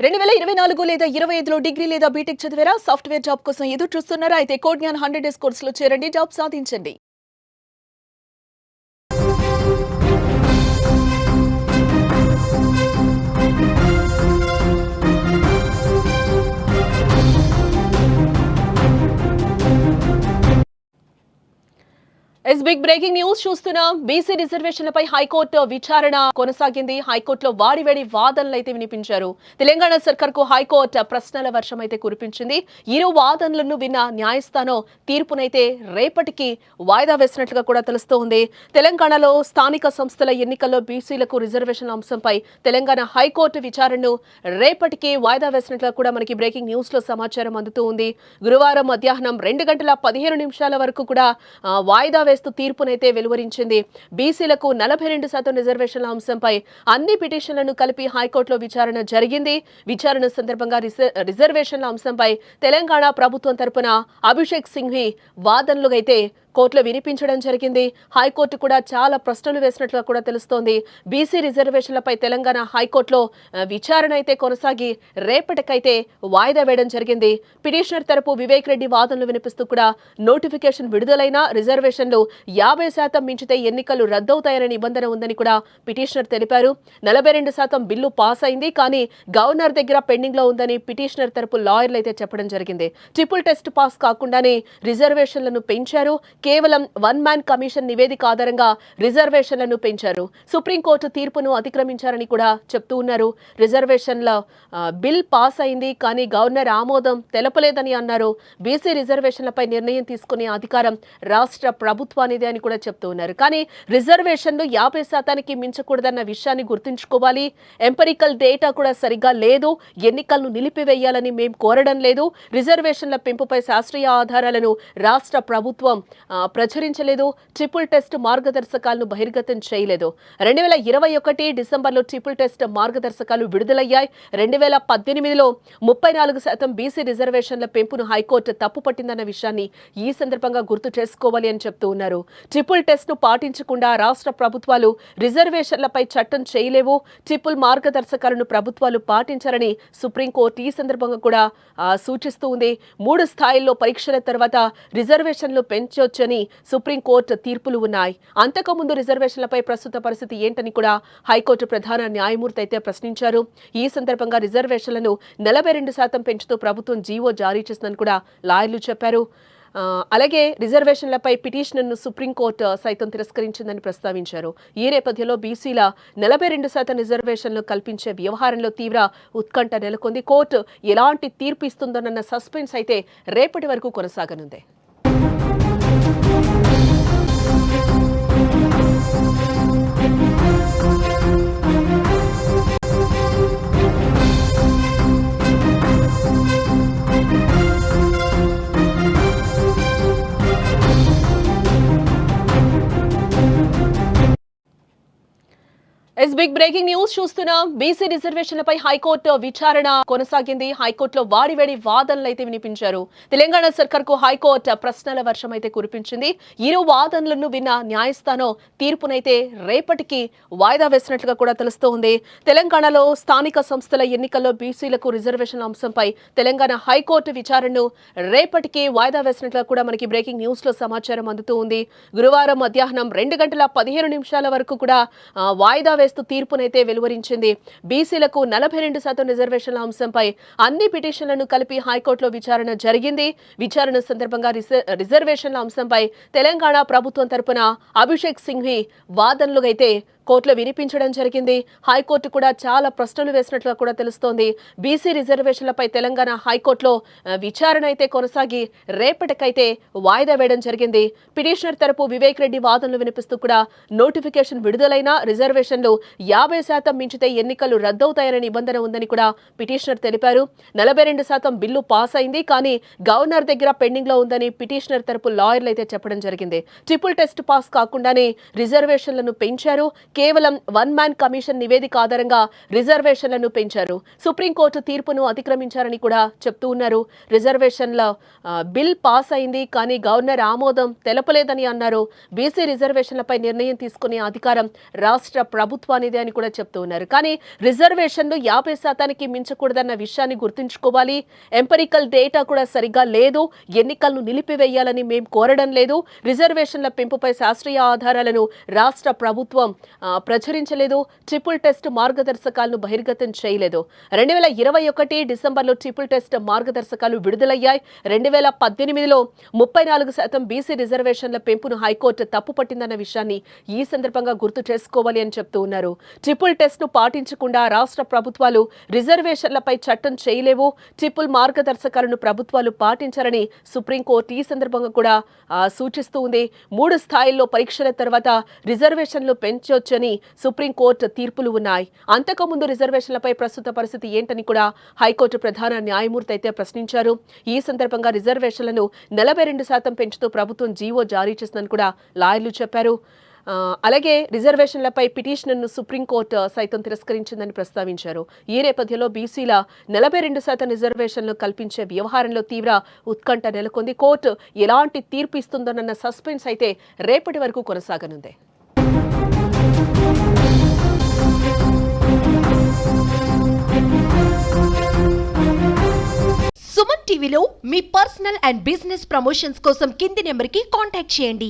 2024 లేదా 25లో డిగ్రీ లేదా బీటెక్ చదివారా? సాఫ్ట్‌వేర్ జాబ్ కోసం ఎదురు చూస్తున్నారా? అయితే కోడ్ జ్ఞాన్ 100 డేస్ కోర్సులో చేరండి. జాబ్ సాధించండి. బిగ్ బ్రేకింగ్ న్యూస్ చూస్తున్నాం. బీసీ రిజర్వేషన్లపై హైకోర్టు విచారణ కొనసాగింది. హైకోర్టులో వాడివేడి వాదనలు అయితే వినిపించారు. తెలంగాణ సర్కార్కు హైకోర్టు ప్రశ్నల వర్షం అయితే కురిపించింది. ఇరు వాదనలను విన్న న్యాయస్థానం తీర్పునైతే రేపటికి వాయిదా వేసినట్లుగా కూడా తెలుస్తోంది. తెలంగాణలో స్థానిక సంస్థల ఎన్నికల్లో బీసీలకు రిజర్వేషన్ల అంశంపై తెలంగాణ హైకోర్టు విచారణను రేపటికి వాయిదా వేసినట్లుగా కూడా మనకి బ్రేకింగ్ న్యూస్ లో సమాచారం అందుతూ ఉంది. గురువారం మధ్యాహ్నం 2:15 వరకు కూడా వాయిదా తీర్పునైతే వెలువరించింది. బీసీలకు 42% రిజర్వేషన్ల అంశంపై అన్ని పిటిషన్లను కలిపి హైకోర్టులో విచారణ జరిగింది. విచారణ సందర్భంగా రిజర్వేషన్ల అంశంపై తెలంగాణ ప్రభుత్వం తరపున అభిషేక్ సింఘ్వి వాదనలు అయితే కోర్టులో వినిపించడం జరిగింది. హైకోర్టు కూడా చాలా ప్రశ్నలు వేసినట్లుగా కూడా తెలుస్తోంది. బీసీ రిజర్వేషన్లపై తెలంగాణ హైకోర్టులో విచారణ అయితే కొనసాగి రేపటికైతే వాయిదా వేయడం జరిగింది. పిటిషనర్ తరపు వివేక్ రెడ్డి వాదనలు వినిపిస్తూ కూడా నోటిఫికేషన్ విడుదలైన రిజర్వేషన్లు 50% మించితే ఎన్నికలు రద్దవుతాయనే నిబంధన ఉందని కూడా పిటిషనర్ తెలిపారు. 42% బిల్లు పాస్ అయింది, కానీ గవర్నర్ దగ్గర పెండింగ్ లో ఉందని పిటిషనర్ తరపు లాయర్లు అయితే చెప్పడం జరిగింది. ట్రిపుల్ టెస్ట్ పాస్ కాకుండానే రిజర్వేషన్లను పెంచారు. కేవలం వన్ మ్యాన్ కమిషన్ నివేదిక ఆధారంగా రిజర్వేషన్లను పెంచారు. సుప్రీంకోర్టు తీర్పును అతిక్రమించారని కూడా చెప్తూ ఉన్నారు. రిజర్వేషన్ల బిల్ పాస్ అయింది, కానీ గవర్నర్ ఆమోదం తెలపలేదని అన్నారు. బీసీ రిజర్వేషన్లపై నిర్ణయం తీసుకునే అధికారం రాష్ట్ర ప్రభుత్వానిదే అని కూడా చెప్తూ ఉన్నారు. కానీ రిజర్వేషన్లు 50% మించకూడదన్న విషయాన్ని గుర్తుంచుకోవాలి. ఎంపరికల్ డేటా కూడా సరిగ్గా లేదు. ఎన్నికలను నిలిపివేయాలని మేం కోరడం లేదు. రిజర్వేషన్ల పెంపుపై శాస్త్రీయ ఆధారాలను రాష్ట్ర ప్రభుత్వం ప్రచురించలేదు. ట్రిపుల్ టెస్ట్ మార్గదర్శకాలను బహిర్గతం చేయలేదు. 2021 డిసెంబర్లో ట్రిపుల్ టెస్ట్ మార్గదర్శకాలు విడుదలయ్యాయి. 2018లో 34% బీసీ రిజర్వేషన్ల పెంపును హైకోర్టు తప్పుపట్టిందన్న విషయాన్ని ఈ సందర్భంగా గుర్తు చేసుకోవాలి అని చెప్తూ ఉన్నారు. ట్రిపుల్ టెస్ట్ ను పాటించకుండా రాష్ట్ర ప్రభుత్వాలు రిజర్వేషన్లపై చట్టం చేయలేవు. ట్రిపుల్ మార్గదర్శకాలను ప్రభుత్వాలు పాటించాలని సుప్రీంకోర్టు ఈ సందర్భంగా కూడా సూచిస్తూ ఉంది. 3 స్థాయిల్లో పరీక్షల తర్వాత రిజర్వేషన్లు పెంచొచ్చని సుప్రీంకోర్టు తీర్పులు ఉన్నాయి. అంతకుముందు రిజర్వేషన్లపై ప్రస్తుత పరిస్థితి ఏంటని కూడా హైకోర్టు ప్రధాన న్యాయమూర్తి అయితే ప్రశ్నించారు. ఈ సందర్భంగా రిజర్వేషన్లను 42% పెంచుతూ ప్రభుత్వం జీవో జారీ చేసిందని కూడా లాయర్లు చెప్పారు. అలాగే రిజర్వేషన్లపై పిటిషన్ను సుప్రీంకోర్టు సైతం తిరస్కరించిందని ప్రస్తావించారు. ఈ నేపథ్యంలో బీసీల 42% రిజర్వేషన్లు కల్పించే వ్యవహారంలో తీవ్ర ఉత్కంఠ నెలకొంది. కోర్టు ఎలాంటి తీర్పు ఇస్తుందోనన్న సస్పెన్స్ అయితే రేపటి వరకు కొనసాగనుంది. బిగ్ బ్రేకింగ్ న్యూస్ చూస్తున్నాం. బీసీ రిజర్వేషన్లపై హైకోర్టు విచారణ కొనసాగింది. హైకోర్టులో వాడివేడి వాదనలు అయితే వినిపించారు. తెలంగాణ సర్కార్కు హైకోర్టు ప్రశ్నల వర్షం అయితే కురిపించింది. ఇరు వాదనలను విన్న న్యాయస్థానం తీర్పునైతే రేపటికి వాయిదా వేసినట్లుగా కూడా తెలుస్తోంది. తెలంగాణలో స్థానిక సంస్థల ఎన్నికల్లో బీసీలకు రిజర్వేషన్ల అంశంపై తెలంగాణ హైకోర్టు విచారణను రేపటికి వాయిదా వేసినట్లుగా కూడా మనకి బ్రేకింగ్ న్యూస్ లో సమాచారం అందుతూ ఉంది. గురువారం మధ్యాహ్నం 2:15 వరకు కూడా వాయిదా తీర్పునైతే వెలువరించింది. బీసీలకు 42% రిజర్వేషన్ల అంశంపై అన్ని పిటిషన్లను కలిపి హైకోర్టులో విచారణ జరిగింది. విచారణ సందర్భంగా రిజర్వేషన్ల అంశంపై తెలంగాణ ప్రభుత్వం తరపున అభిషేక్ సింఘ్వి వాదనలు అయితే కోర్టులో వినిపించడం జరిగింది. హైకోర్టు కూడా చాలా ప్రశ్నలు వేసినట్లుగా కూడా తెలుస్తోంది. బీసీ రిజర్వేషన్లపై తెలంగాణ హైకోర్టులో విచారణ అయితే కొనసాగి రేపటికైతే వాయిదా వేయడం జరిగింది. పిటిషనర్ తరపు వివేక్ రెడ్డి వాదనలు వినిపిస్తూ కూడా నోటిఫికేషన్ విడుదలైన రిజర్వేషన్లు 50% మించితే ఎన్నికలు రద్దవుతాయనే నిబంధన ఉందని కూడా పిటిషనర్ తెలిపారు. 42% బిల్లు పాస్ అయింది, కానీ గవర్నర్ దగ్గర పెండింగ్ లో ఉందని పిటిషనర్ తరపు లాయర్లు అయితే చెప్పడం జరిగింది. ట్రిపుల్ టెస్ట్ పాస్ కాకుండానే రిజర్వేషన్లను పెంచారు. కేవలం వన్ మ్యాన్ కమిషన్ నివేదిక ఆధారంగా రిజర్వేషన్లను పెంచారు. సుప్రీంకోర్టు తీర్పును అతిక్రమించారని కూడా చెప్తూ ఉన్నారు. రిజర్వేషన్ల బిల్ పాస్ అయింది, కానీ గవర్నర్ ఆమోదం తెలపలేదని అన్నారు. బీసీ రిజర్వేషన్లపై నిర్ణయం తీసుకునే అధికారం రాష్ట్ర ప్రభుత్వానిదే అని కూడా చెప్తూ ఉన్నారు. కానీ రిజర్వేషన్లు 50% మించకూడదన్న విషయాన్ని గుర్తుంచుకోవాలి. ఎంపరికల్ డేటా కూడా సరిగ్గా లేదు. ఎన్నికలను నిలిపివేయాలని మేము కోరడం లేదు. రిజర్వేషన్ల పెంపుపై శాస్త్రీయ ఆధారాలను రాష్ట్ర ప్రభుత్వం ప్రచురించలేదు. ట్రిపుల్ టెస్ట్ మార్గదర్శకాలను బహిర్గతం చేయలేదు. 2021 డిసెంబర్లో ట్రిపుల్ టెస్ట్ మార్గదర్శకాలు విడుదలయ్యాయి. 2018లో 34% బీసీ రిజర్వేషన్ల పెంపును హైకోర్టు తప్పుపట్టిందన్న విషయాన్ని ఈ సందర్భంగా గుర్తు చేసుకోవాలి అని చెప్తూ ఉన్నారు. ట్రిపుల్ టెస్ట్ ను పాటించకుండా రాష్ట్ర ప్రభుత్వాలు రిజర్వేషన్లపై చట్టం చేయలేవు. ట్రిపుల్ మార్గదర్శకాలను ప్రభుత్వాలు పాటించారని సుప్రీంకోర్టు ఈ సందర్భంగా కూడా సూచిస్తూ ఉంది. 3 స్థాయిల్లో పరీక్షల తర్వాత రిజర్వేషన్లు పెంచొచ్చని సుప్రీంకోర్టు తీర్పులు ఉన్నాయి. అంతకుముందు రిజర్వేషన్లపై ప్రస్తుత పరిస్థితి ఏంటని కూడా హైకోర్టు ప్రధాన న్యాయమూర్తి అయితే ప్రశ్నించారు. ఈ సందర్భంగా రిజర్వేషన్లను 42% పెంచుతూ ప్రభుత్వం జీవో జారీ చేసిందని కూడా లాయర్లు చెప్పారు. అలాగే రిజర్వేషన్లపై పిటిషన్ను సుప్రీంకోర్టు సైతం తిరస్కరించిందని ప్రస్తావించారు. ఈ నేపథ్యంలో బీసీల 42% రిజర్వేషన్లు కల్పించే వ్యవహారంలో తీవ్ర ఉత్కంఠ నెలకొంది. కోర్టు ఎలాంటి తీర్పు ఇస్తుందోనన్న సస్పెన్స్ అయితే రేపటి వరకు కొనసాగనుంది. సుమన్ టీవీలో మీ పర్సనల్ అండ్ బిజినెస్ ప్రమోషన్స్ కోసం కింది నెంబర్కి కాంటాక్ట్ చేయండి.